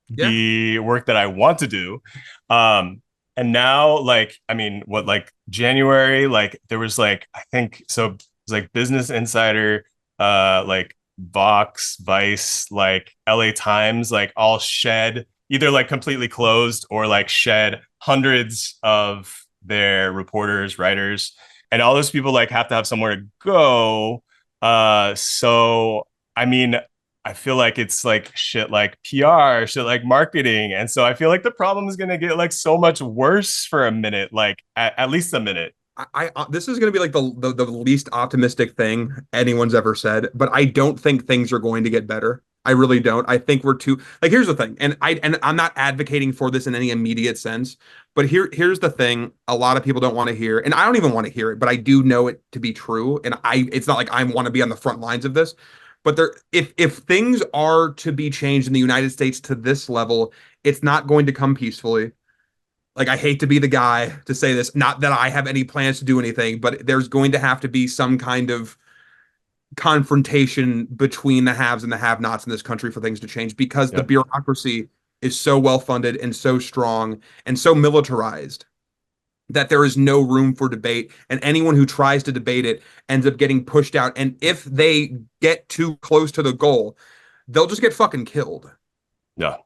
the work that I want to do. And now, like, I mean, what, like January, like there was like, I think so it was like Business Insider, like Vox, Vice, like LA Times, like all shed either like completely closed or like shed hundreds of their reporters, writers, and all those people like have to have somewhere to go. So I mean, I feel like it's like shit like PR, shit like marketing. And so I feel like the problem is gonna get like so much worse for a minute, like at least a minute. This is going to be like the least optimistic thing anyone's ever said, but I don't think things are going to get better. I really don't. I think we're too like here's the thing, and I'm not advocating for this in any immediate sense, but here's the thing a lot of people don't want to hear, and I don't even want to hear it, but I do know it to be true, and it's not like I want to be on the front lines of this, but if things are to be changed in the United States to this level, it's not going to come peacefully. Like, I hate to be the guy to say this, not that I have any plans to do anything, but there's going to have to be some kind of confrontation between the haves and the have-nots in this country for things to change because the Yeah. bureaucracy is so well funded and so strong and so militarized that there is no room for debate. And anyone who tries to debate it ends up getting pushed out. And if they get too close to the goal, they'll just get fucking killed. Yeah.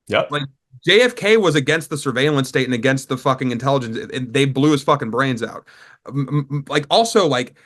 Yep. Like JFK was against the surveillance state and against the fucking intelligence, and they blew his fucking brains out. Like also like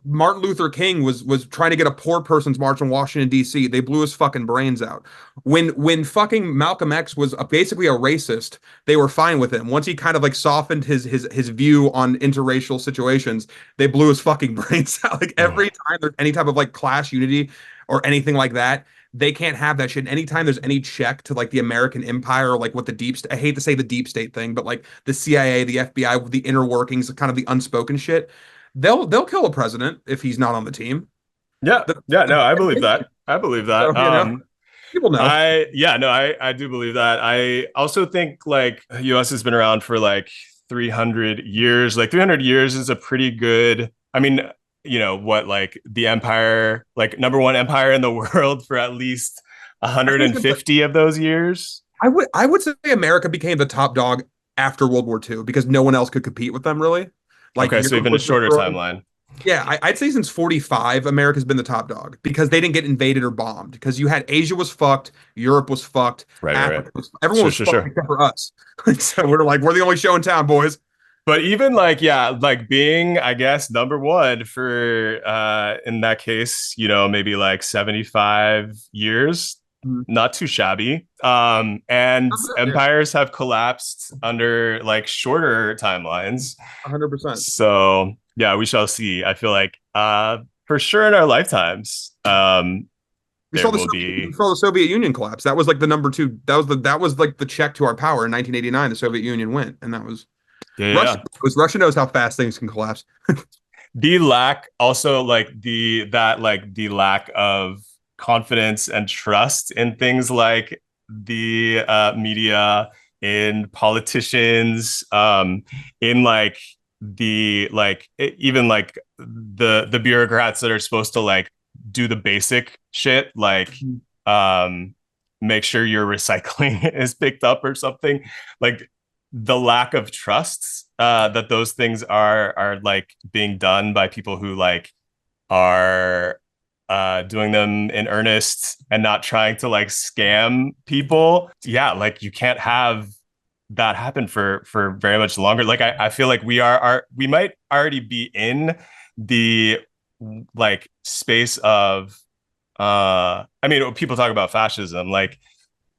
Martin Luther King was trying to get a poor person's march in Washington D.C. They blew his fucking brains out. When fucking Malcolm X was basically a racist, they were fine with him. Once he kind of like softened his view on interracial situations, they blew his fucking brains out. Like every time there's any type of like class unity or anything like that, they can't have that shit. And anytime there's any check to like the American empire or like what the I hate to say the deep state thing, but like the CIA, the FBI, the inner workings, kind of the unspoken shit, they'll kill a president if he's not on the team. Yeah, yeah, no, I believe that. I believe that. So, people know. I do believe that. I also think like US has been around for like 300 years. Like 300 years is a pretty good, I mean, what, like the empire, like number one empire in the world for at least 150 of those years. I would say America became the top dog after World War II because no one else could compete with them really. Like okay, so even a shorter timeline. Yeah, I'd say since 45, America's been the top dog because they didn't get invaded or bombed. Because you had Asia was fucked, Europe was fucked, Africa was, everyone was fucked except for us. So we're the only show in town, boys. But even like, yeah, like being, I guess, number one for in that case, maybe like 75 years, not too shabby. And empires have collapsed under like shorter timelines. 100%. So yeah, we shall see. I feel like for sure in our lifetimes, we saw the Soviet Union collapse. That was like the number two. That was like the check to our power in 1989. The Soviet Union went, and that was Russia knows how fast things can collapse. The lack also like the lack of confidence and trust in things like the media, in politicians, in like the like even like the bureaucrats that are supposed to like do the basic shit, like make sure your recycling is picked up or something. Like the lack of trust that those things are like being done by people who like are doing them in earnest and not trying to like scam people. Yeah, like you can't have that happen for very much longer. Like I feel like we might already be in the like space of I mean, people talk about fascism, like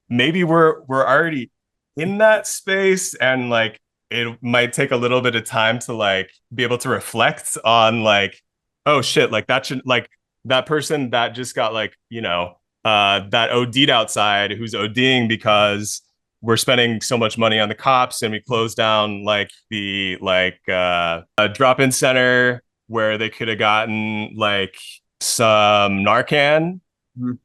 maybe we're already in that space, and like it might take a little bit of time to like be able to reflect on like, oh shit, like that should like that person that just got like that OD'd outside, who's ODing because we're spending so much money on the cops, and we closed down like the a drop-in center where they could have gotten like some Narcan.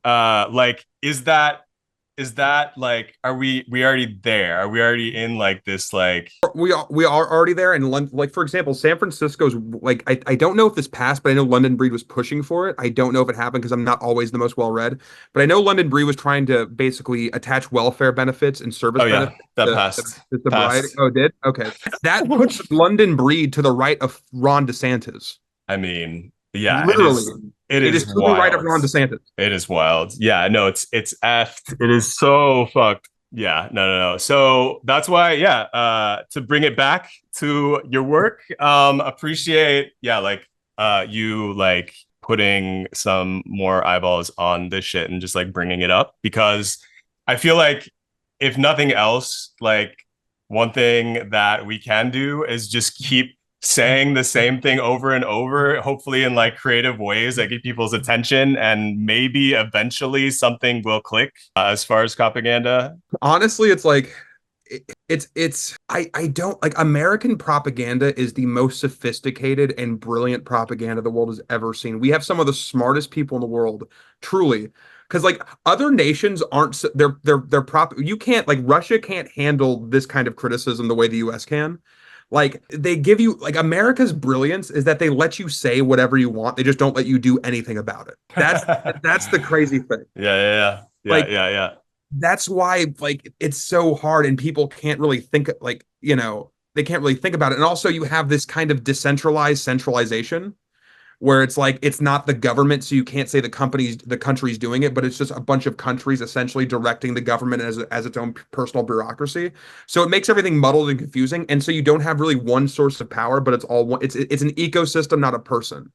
Like is that like, are we already there? Are we already in like this like we are already there in London? Like for example, San Francisco's like I don't know if this passed, but I know London Breed was pushing for it. I don't know if it happened because I'm not always the most well read, but I know London Breed was trying to basically attach welfare benefits and service benefits. That passed. Passed. Oh, it did? Okay. That puts London Breed to the right of Ron DeSantis. I mean, yeah, literally. It is to the right of Ron DeSantis. It is wild. Yeah, no, it's effed. It is so fucked. Yeah, no. So that's why, to bring it back to your work, appreciate, you like putting some more eyeballs on this shit and just like bringing it up, because I feel like if nothing else, like one thing that we can do is just keep saying the same thing over and over, hopefully in like creative ways that get people's attention, and maybe eventually something will click as far as Copaganda. Honestly, it's like I don't like American propaganda is the most sophisticated and brilliant propaganda the world has ever seen. We have some of the smartest people in the world, truly. Because like other nations aren't they're you can't, like Russia can't handle this kind of criticism the way the US can. Like they give you, like America's brilliance is that they let you say whatever you want. They just don't let you do anything about it. That's the crazy thing. Yeah. That's why like it's so hard, and people can't really think like, they can't really think about it. And also you have this kind of decentralized centralization where it's like it's not the government, so you can't say the country's doing it, but it's just a bunch of countries essentially directing the government as its own personal bureaucracy. So it makes everything muddled and confusing, and so you don't have really one source of power, but it's all one. It's an ecosystem, not a person.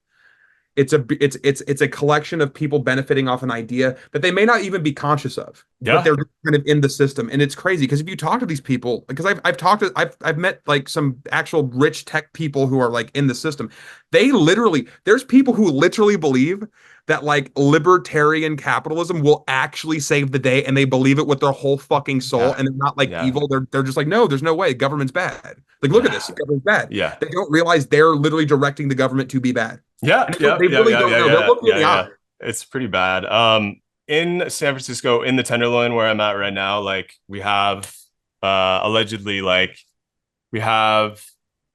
It's a collection of people benefiting off an idea that they may not even be conscious of, but they're kind of in the system. And it's crazy because if you talk to these people, because I've met like some actual rich tech people who are like in the system. There's people who literally believe that like libertarian capitalism will actually save the day, and they believe it with their whole fucking soul, and they're not like evil. They're just like, no, there's no way. Government's bad. Like, look at this. Government's bad. Yeah. They don't realize they're literally directing the government to be bad. They really don't know. They're looking in the eye. It's pretty bad. In San Francisco, in the Tenderloin where I'm at right now, like we have allegedly, like we have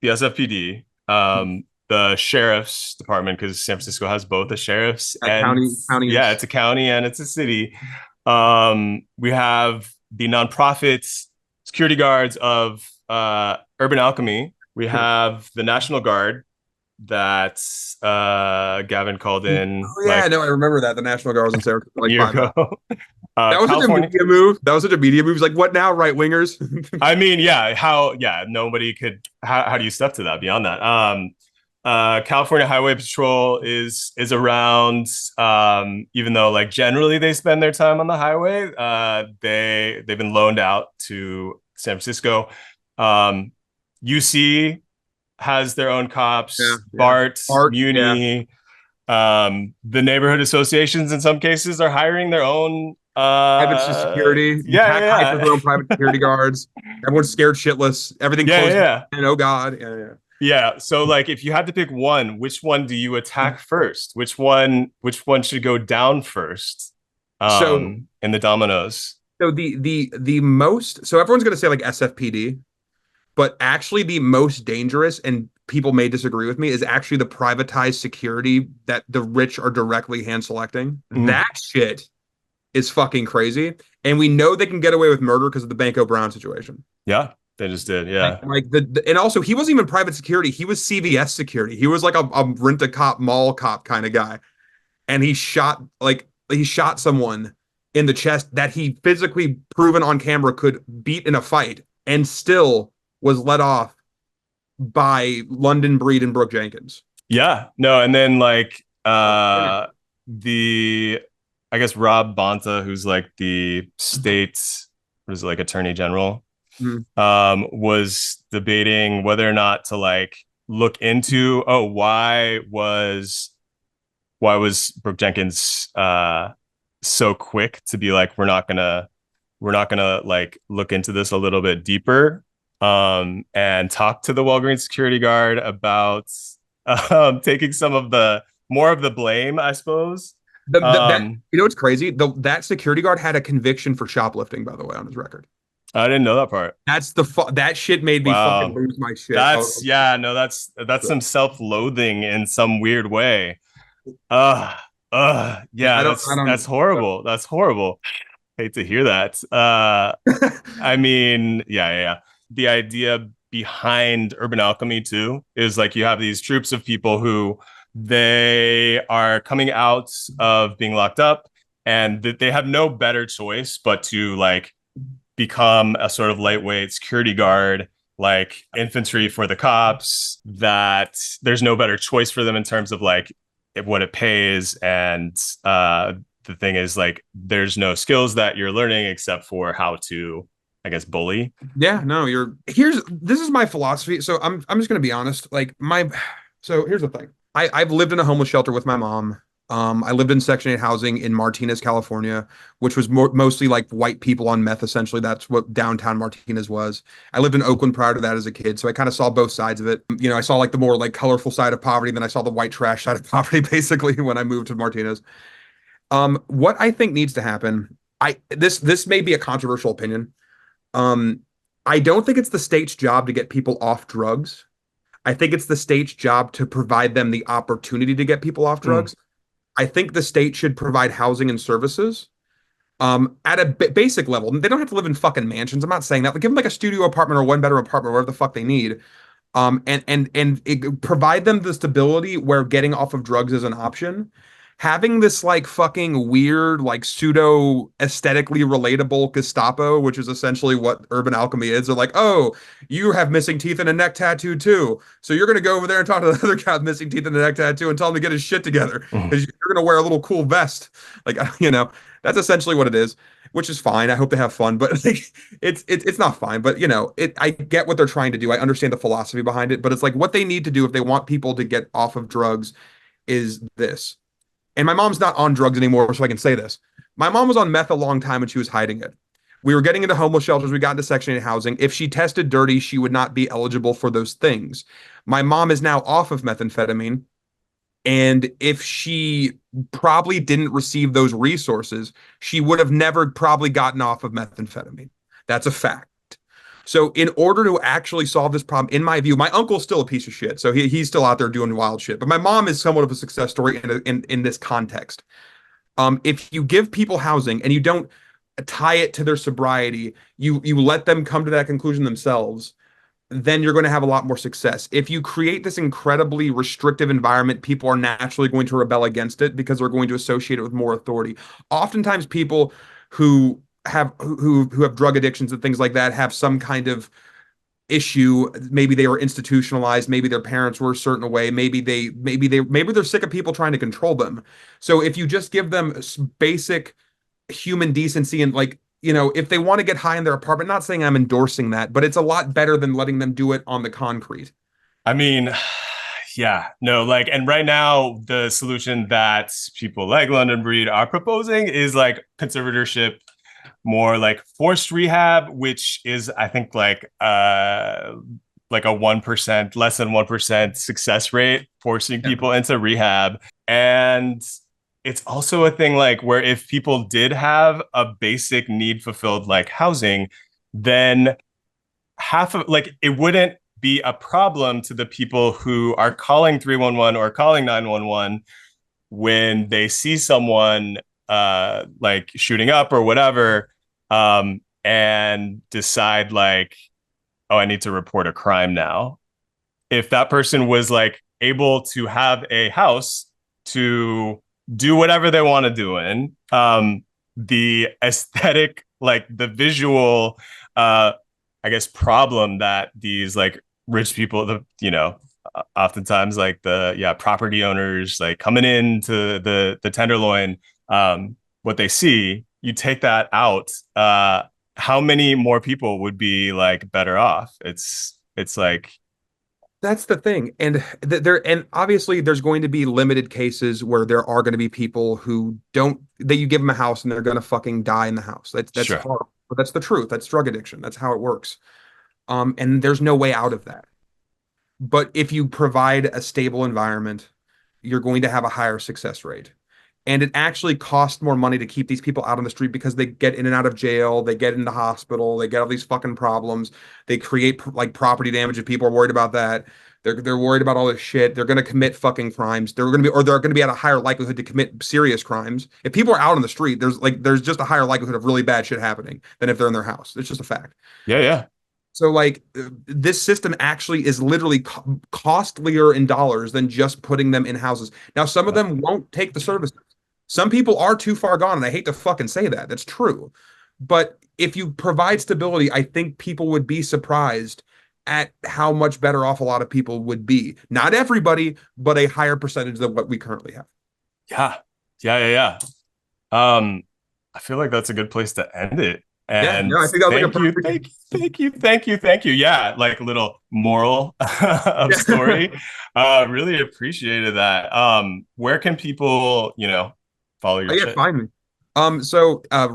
the SFPD, the sheriff's department, because San Francisco has both a sheriff's and county. Yeah, it's a county and it's a city. We have the nonprofit security guards of Urban Alchemy. We have the National Guard that Gavin called in. Oh, yeah, no, I remember that. The National Guard was in San Francisco like 5 ago. That was such a media move. That was such a media move. It's like, what now, right wingers? I mean, nobody could. How do you step to that beyond that? California Highway Patrol is around. Even though like generally they spend their time on the highway, they've been loaned out to San Francisco. UC has their own cops. BART, Muni, the neighborhood associations in some cases are hiring their own private security. Their own private security guards. Everyone's scared shitless. Everything closed. And oh god. Yeah. So like if you had to pick one, which one do you attack first? Which one should go down first? In the dominoes. So the most, so everyone's gonna say like SFPD, but actually the most dangerous, and people may disagree with me, is actually the privatized security that the rich are directly hand selecting. That shit is fucking crazy. And we know they can get away with murder because of the Banco Brown situation. Yeah, they just did. Yeah. And also he wasn't even private security. He was CVS security. He was like a rent-a-cop, mall cop kind of guy. And he shot someone in the chest that he physically proven on camera could beat in a fight, and still was let off by London Breed and Brooke Jenkins. Yeah, no, and then like I guess Rob Bonta, who's like the state's attorney general, was debating whether or not to like look into why was Brooke Jenkins so quick to be like, we're not gonna like look into this a little bit deeper. And talk to the Walgreens security guard about taking some of more of the blame, I suppose. You know what's crazy? That security guard had a conviction for shoplifting, by the way, on his record. I didn't know that part. That's that shit made me fucking lose my shit. That's some self-loathing in some weird way. That's horrible. That's horrible. Hate to hear that. I mean, yeah. The idea behind Urban Alchemy too is like you have these troops of people who they are coming out of being locked up, and they have no better choice but to like become a sort of lightweight security guard, like infantry for the cops, that there's no better choice for them in terms of like what it pays. And the thing is like there's no skills that you're learning except for how to, I guess, bully. Yeah, no, this is my philosophy. So I'm just gonna be honest. So here's the thing. I've lived in a homeless shelter with my mom. I lived in Section 8 housing in Martinez, California, which was mostly like white people on meth. Essentially, that's what downtown Martinez was. I lived in Oakland prior to that as a kid, so I kind of saw both sides of it. I saw like the more like colorful side of poverty, then I saw the white trash side of poverty, basically, when I moved to Martinez. What I think needs to happen, this may be a controversial opinion. I don't think it's the state's job to get people off drugs. I think it's the state's job to provide them the opportunity to get people off drugs. I think the state should provide housing and services at a basic level. They don't have to live in fucking mansions. I'm not saying that. But give them like a studio apartment or one bedroom apartment, whatever the fuck they need. And provide them the stability where getting off of drugs is an option. Having this like fucking weird, like pseudo aesthetically relatable Gestapo, which is essentially what urban alchemy is. They're like, oh, you have missing teeth and a neck tattoo too. So you're gonna go over there and talk to the other guy with missing teeth and a neck tattoo and tell him to get his shit together because you're gonna wear a little cool vest. Like, that's essentially what it is, which is fine. I hope they have fun, but like it's not fine. But I get what they're trying to do. I understand the philosophy behind it, but it's like what they need to do if they want people to get off of drugs is this. And my mom's not on drugs anymore, so I can say this. My mom was on meth a long time and she was hiding it. We were getting into homeless shelters. We got into Section 8 housing. If she tested dirty, she would not be eligible for those things. My mom is now off of methamphetamine. And if she probably didn't receive those resources, she would have never probably gotten off of methamphetamine. That's a fact. So in order to actually solve this problem, in my view, my uncle's still a piece of shit. So he's still out there doing wild shit. But my mom is somewhat of a success story in this context. If you give people housing and you don't tie it to their sobriety, you let them come to that conclusion themselves, then you're going to have a lot more success. If you create this incredibly restrictive environment, people are naturally going to rebel against it because they're going to associate it with more authority. Oftentimes people who have drug addictions and things like that have some kind of issue. Maybe they were institutionalized, maybe their parents were a certain way, maybe they're sick of people trying to control them. So if you just give them basic human decency and like if they want to get high in their apartment, not saying I'm endorsing that, but it's a lot better than letting them do it on the concrete. I mean, yeah, no, like, and right now the solution that people like London Breed are proposing is like conservatorship, more like forced rehab, which is, I think, like a 1%, less than 1% success rate, forcing people into rehab. And it's also a thing like where if people did have a basic need fulfilled, like housing, then half of like it wouldn't be a problem to the people who are calling 311 or calling 911 when they see someone like shooting up or whatever, and decide like, oh, I need to report a crime now. If that person was like able to have a house to do whatever they want to do in, the aesthetic, like the visual, I guess, problem that these like rich people, oftentimes like the property owners like coming into the Tenderloin, what they see, you take that out, how many more people would be like better off? It's like, that's the thing. And obviously there's going to be limited cases where there are going to be people who don't, that you give them a house and they're going to fucking die in the house. That's sure. horrible. But that's the truth. That's drug addiction. That's how it works. And there's no way out of that. But if you provide a stable environment, you're going to have a higher success rate. And it actually costs more money to keep these people out on the street because they get in and out of jail, they get into hospital, they get all these fucking problems. They create like property damage if people are worried about that. They're worried about all this shit. They're going to commit fucking crimes. They're going to be at a higher likelihood to commit serious crimes. If people are out on the street, there's just a higher likelihood of really bad shit happening than if they're in their house. It's just a fact. Yeah. So like this system actually is literally costlier in dollars than just putting them in houses. Now, some of them won't take the services. Some people are too far gone, and I hate to fucking say that. That's true. But if you provide stability, I think people would be surprised at how much better off a lot of people would be. Not everybody, but a higher percentage than what we currently have. Yeah. I feel like that's a good place to end it. And I think that was thank you. Yeah, like a little moral of story. Really appreciated that. Where can people, follow your shit? Find me. So at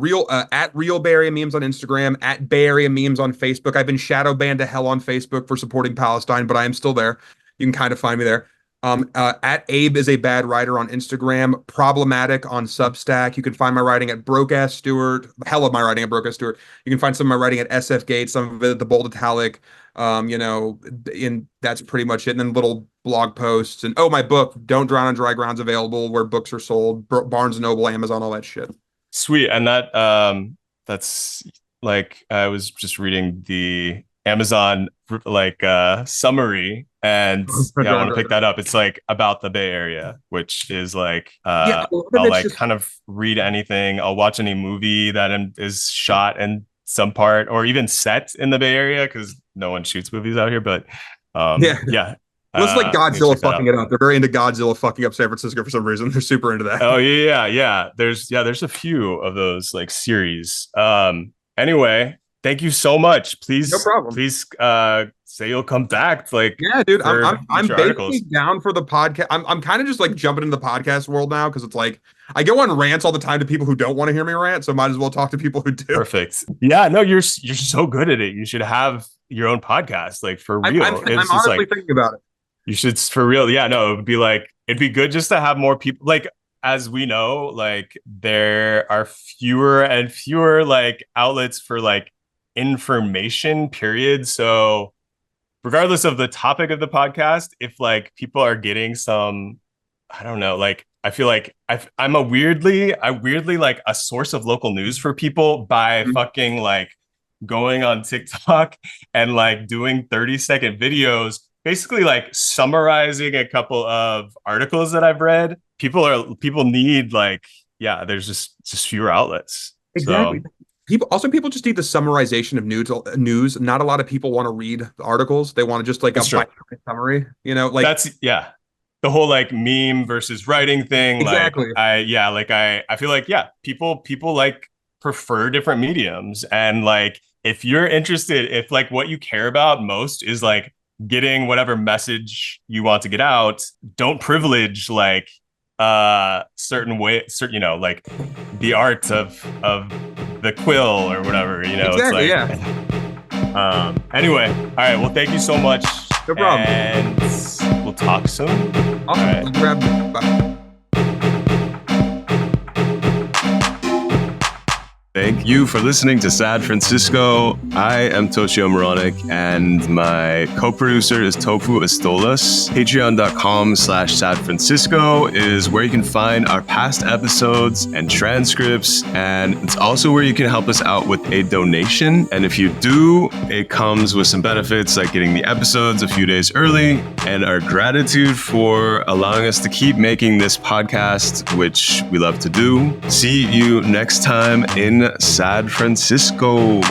Real Bay Area Memes on Instagram, at Bay Area Memes on Facebook. I've been shadow banned to hell on Facebook for supporting Palestine, but I am still there. You can kind of find me there. At Abe is a bad writer on Instagram, problematic on Substack. You can find my writing at Broke Ass Stewart. Hell of my writing at Broke Ass Stewart. You can find some of my writing at SF Gate, some of it at the Bold Italic. That's pretty much it. And then little blog posts and my book, Don't Drown on Dry Ground's available where books are sold, Barnes and Noble, Amazon, all that shit. Sweet. And that's like, I was just reading the Amazon like summary, and yeah, I want to pick that up. It's like about the Bay Area, which is like I'll like just kind of read anything. I'll watch any movie that is shot in some part or even set in the Bay Area because no one shoots movies out here. But yeah. Looks like Godzilla fucking it up. They're very into Godzilla fucking up San Francisco for some reason. They're super into that. Oh yeah. There's a few of those like series. Anyway, thank you so much. Please, no problem. Please say you'll come back. Like, yeah, dude, I'm basically articles. down for the podcast. I'm kind of just like jumping into the podcast world now because it's like I go on rants all the time to people who don't want to hear me rant, so might as well talk to people who do. Perfect. Yeah, no, you're so good at it. You should have your own podcast, like for real. I'm honestly thinking about it. You should, for real. Yeah, no, it'd be good just to have more people. Like, as we know, like there are fewer and fewer like outlets for like information, period. So regardless of the topic of the podcast, if like people are getting some, I don't know, like I feel like I'm weirdly like a source of local news for people by fucking like going on TikTok and like doing 30-second videos, basically like summarizing a couple of articles that I've read. People need like, yeah, there's just fewer outlets. Exactly. So. People just need the summarization of news. Not a lot of people want to read the articles. They want to just like a summary, you know, like that's the whole like meme versus writing thing. Exactly. Like I feel like, yeah, people like prefer different mediums. And like, if you're interested, if like what you care about most is like getting whatever message you want to get out, don't privilege like certain you know, like the art of the quill or whatever, you know. Exactly, it's like, anyway, all right, well, thank you so much. No problem. And we'll talk soon. Awesome. All right. Bye. Thank you for listening to Sad Francisco. I am Toshio Meronek, and my co-producer is Tofu Estolas. Patreon.com/Sad Francisco is where you can find our past episodes and transcripts, and it's also where you can help us out with a donation. And if you do, it comes with some benefits like getting the episodes a few days early and our gratitude for allowing us to keep making this podcast, which we love to do. See you next time in Sad Francisco.